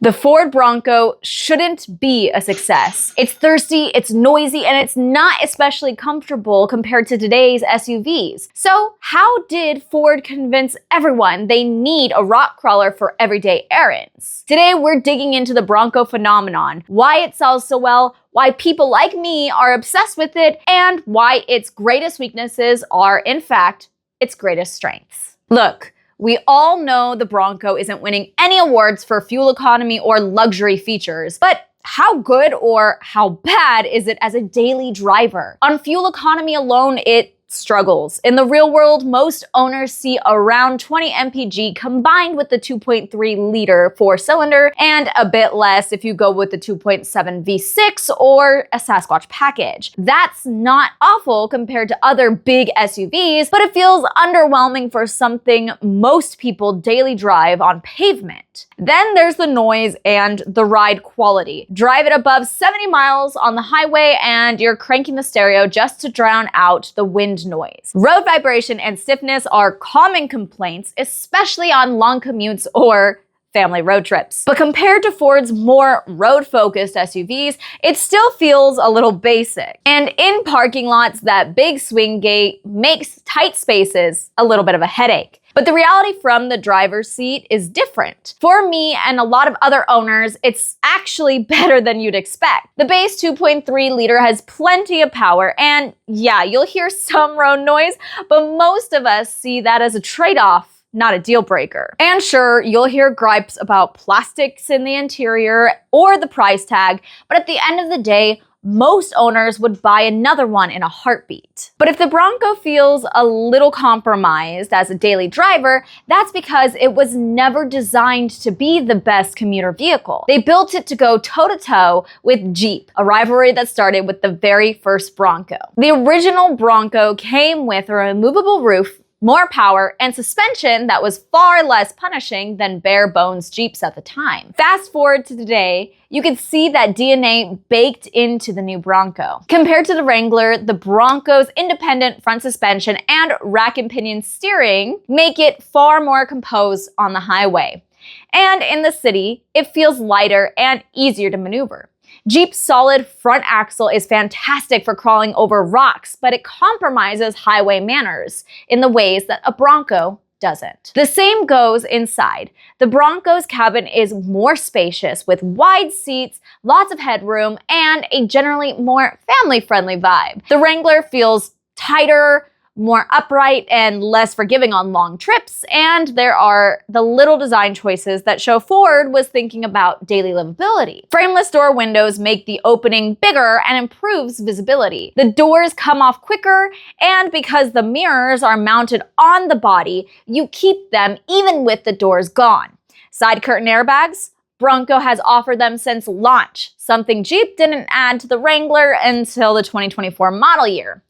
The Ford Bronco shouldn't be a success. It's thirsty, it's noisy, and it's not especially comfortable compared to today's SUVs. So how did Ford convince everyone they need a rock crawler for everyday errands? Today we're digging into the Bronco phenomenon, why it sells so well, why people like me are obsessed with it, and why its greatest weaknesses are, in fact, its greatest strengths. Look, we all know the Bronco isn't winning any awards for fuel economy or luxury features, but how good or how bad is it as a daily driver? On fuel economy alone, it struggles. In the real world, most owners see around 20 mpg combined with the 2.3 liter four-cylinder and a bit less if you go with the 2.7 V6 or a Sasquatch package. That's not awful compared to other big SUVs, but it feels underwhelming for something most people daily drive on pavement. Then there's the noise and the ride quality. Drive it above 70 miles on the highway and you're cranking the stereo just to drown out the wind noise. Road vibration and stiffness are common complaints, especially on long commutes or family road trips. But compared to Ford's more road-focused SUVs, it still feels a little basic. And in parking lots, that big swing gate makes tight spaces a little bit of a headache. But the reality from the driver's seat is different. For me and a lot of other owners, it's actually better than you'd expect. The base 2.3 liter has plenty of power, and yeah, you'll hear some road noise, but most of us see that as a trade-off, not a deal breaker. And sure, you'll hear gripes about plastics in the interior or the price tag, but at the end of the day, most owners would buy another one in a heartbeat. But if the Bronco feels a little compromised as a daily driver, that's because it was never designed to be the best commuter vehicle. They built it to go toe-to-toe with Jeep, a rivalry that started with the very first Bronco. The original Bronco came with a removable roof, more power, and suspension that was far less punishing than bare-bones Jeeps at the time. Fast forward to today, you can see that DNA baked into the new Bronco. Compared to the Wrangler, the Bronco's independent front suspension and rack and pinion steering make it far more composed on the highway. And in the city, it feels lighter and easier to maneuver. Jeep's solid front axle is fantastic for crawling over rocks, but it compromises highway manners in the ways that a Bronco doesn't. The same goes inside. The Bronco's cabin is more spacious with wide seats, lots of headroom, and a generally more family-friendly vibe. The Wrangler feels tighter, more upright, and less forgiving on long trips, and there are the little design choices that show Ford was thinking about daily livability. Frameless door windows make the opening bigger and improves visibility. The doors come off quicker, and because the mirrors are mounted on the body, you keep them even with the doors gone. Side curtain airbags? Bronco has offered them since launch, something Jeep didn't add to the Wrangler until the 2024 model year.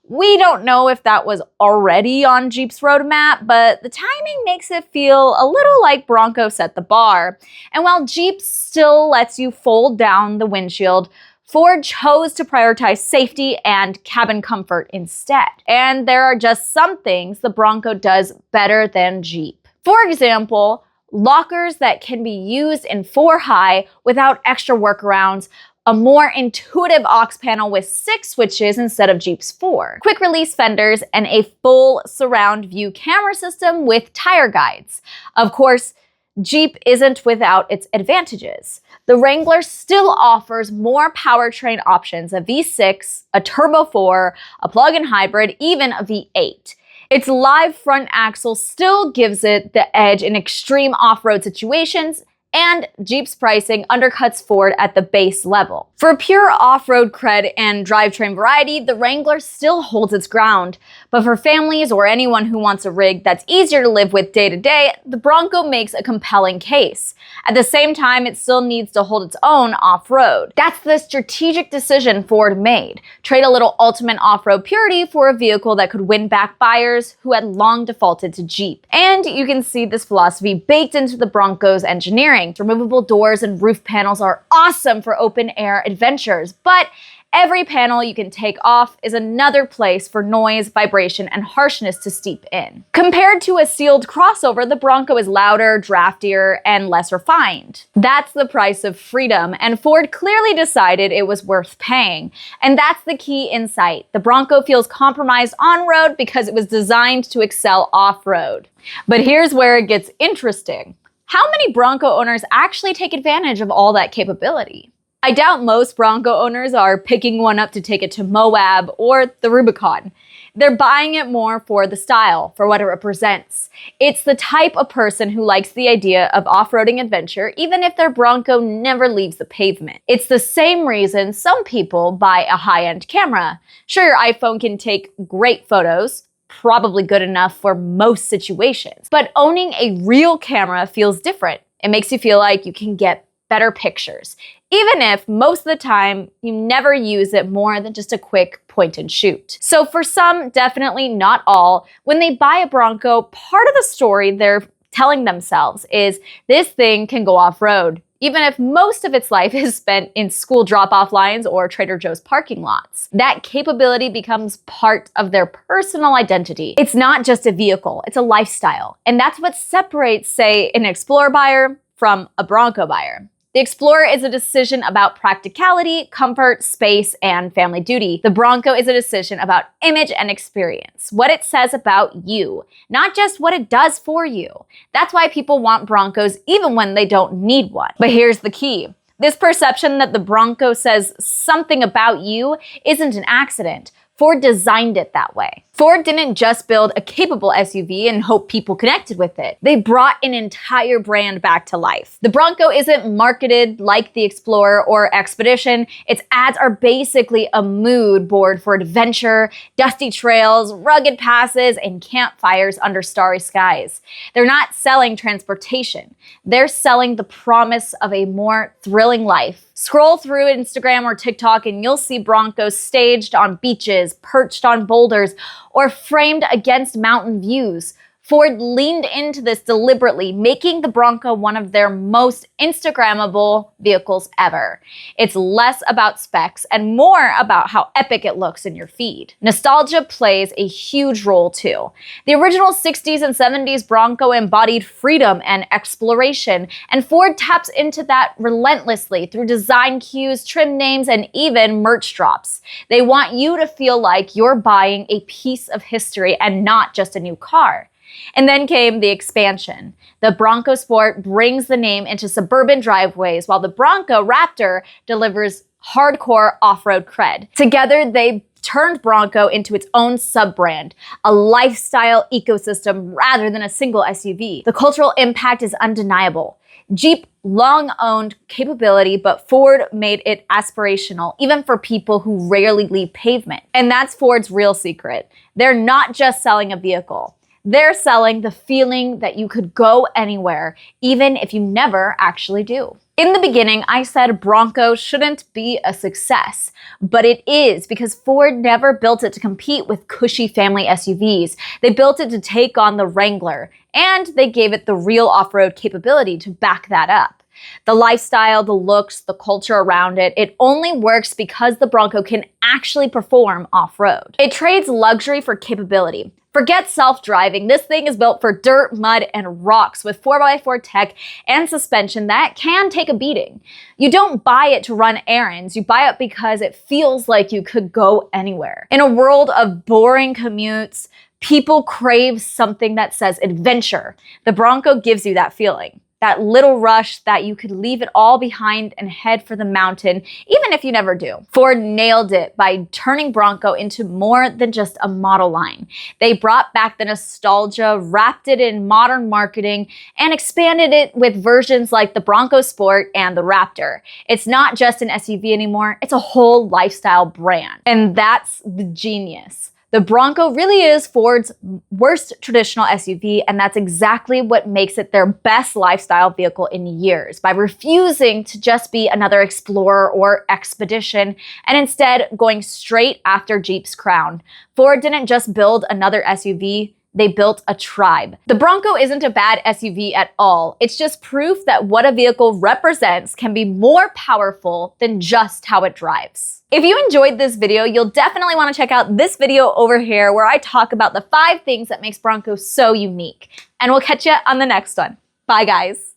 We don't know if that was already on Jeep's roadmap, but the timing makes it feel a little like Bronco set the bar. And while Jeep still lets you fold down the windshield, Ford chose to prioritize safety and cabin comfort instead. And there are just some things the Bronco does better than Jeep. For example, lockers that can be used in 4-high without extra workarounds, a more intuitive aux panel with 6 switches instead of Jeep's 4, quick release fenders, and a full surround view camera system with tire guides. Of course, Jeep isn't without its advantages. The Wrangler still offers more powertrain options, a V6, a Turbo 4, a plug-in hybrid, even a V8. Its live front axle still gives it the edge in extreme off-road situations, and Jeep's pricing undercuts Ford at the base level. For pure off-road cred and drivetrain variety, the Wrangler still holds its ground. But for families or anyone who wants a rig that's easier to live with day to day, the Bronco makes a compelling case. At the same time, it still needs to hold its own off-road. That's the strategic decision Ford made. Trade a little ultimate off-road purity for a vehicle that could win back buyers who had long defaulted to Jeep. And you can see this philosophy baked into the Bronco's engineering. Removable doors and roof panels are awesome for open-air adventures, but every panel you can take off is another place for noise, vibration, and harshness to seep in. Compared to a sealed crossover, the Bronco is louder, draftier, and less refined. That's the price of freedom, and Ford clearly decided it was worth paying. And that's the key insight. The Bronco feels compromised on-road because it was designed to excel off-road. But here's where it gets interesting. How many Bronco owners actually take advantage of all that capability? I doubt most Bronco owners are picking one up to take it to Moab or the Rubicon. They're buying it more for the style, for what it represents. It's the type of person who likes the idea of off-roading adventure, even if their Bronco never leaves the pavement. It's the same reason some people buy a high-end camera. Sure, your iPhone can take great photos, probably good enough for most situations, but owning a real camera feels different. It makes you feel like you can get better pictures, even if most of the time you never use it more than just a quick point and shoot. So for some, definitely not all, when they buy a Bronco, part of the story they're telling themselves is this thing can go off-road, even if most of its life is spent in school drop-off lines or Trader Joe's parking lots. That capability becomes part of their personal identity. It's not just a vehicle, it's a lifestyle. And that's what separates, say, an Explorer buyer from a Bronco buyer. The Explorer is a decision about practicality, comfort, space, and family duty. The Bronco is a decision about image and experience, what it says about you, not just what it does for you. That's why people want Broncos even when they don't need one. But here's the key. This perception that the Bronco says something about you isn't an accident. Ford designed it that way. Ford didn't just build a capable SUV and hope people connected with it. They brought an entire brand back to life. The Bronco isn't marketed like the Explorer or Expedition. Its ads are basically a mood board for adventure, dusty trails, rugged passes, and campfires under starry skies. They're not selling transportation. They're selling the promise of a more thrilling life. Scroll through Instagram or TikTok and you'll see Broncos staged on beaches, perched on boulders, or framed against mountain views. Ford leaned into this deliberately, making the Bronco one of their most Instagrammable vehicles ever. It's less about specs and more about how epic it looks in your feed. Nostalgia plays a huge role too. The original 60s and 70s Bronco embodied freedom and exploration, and Ford taps into that relentlessly through design cues, trim names, and even merch drops. They want you to feel like you're buying a piece of history and not just a new car. And then came the expansion. The Bronco Sport brings the name into suburban driveways, while the Bronco Raptor delivers hardcore off-road cred. Together, they turned Bronco into its own sub-brand, a lifestyle ecosystem rather than a single SUV. The cultural impact is undeniable. Jeep long owned capability, but Ford made it aspirational, even for people who rarely leave pavement. And that's Ford's real secret. They're not just selling a vehicle. They're selling the feeling that you could go anywhere, even if you never actually do. In the beginning, I said Bronco shouldn't be a success, but it is because Ford never built it to compete with cushy family SUVs. They built it to take on the Wrangler, and they gave it the real off-road capability to back that up. The lifestyle, the looks, the culture around it, it only works because the Bronco can actually perform off-road. It trades luxury for capability. Forget self-driving. This thing is built for dirt, mud, and rocks with 4x4 tech and suspension that can take a beating. You don't buy it to run errands. You buy it because it feels like you could go anywhere. In a world of boring commutes, people crave something that says adventure. The Bronco gives you that feeling. That little rush that you could leave it all behind and head for the mountain, even if you never do. Ford nailed it by turning Bronco into more than just a model line. They brought back the nostalgia, wrapped it in modern marketing, and expanded it with versions like the Bronco Sport and the Raptor. It's not just an SUV anymore, it's a whole lifestyle brand. And that's the genius. The Bronco really is Ford's worst traditional SUV, and that's exactly what makes it their best lifestyle vehicle in years, by refusing to just be another Explorer or Expedition, and instead going straight after Jeep's crown. Ford didn't just build another SUV, They built a tribe. The Bronco isn't a bad SUV at all. It's just proof that what a vehicle represents can be more powerful than just how it drives. If you enjoyed this video, you'll definitely want to check out this video over here where I talk about the 5 things that makes Bronco so unique. And we'll catch you on the next one. Bye, guys.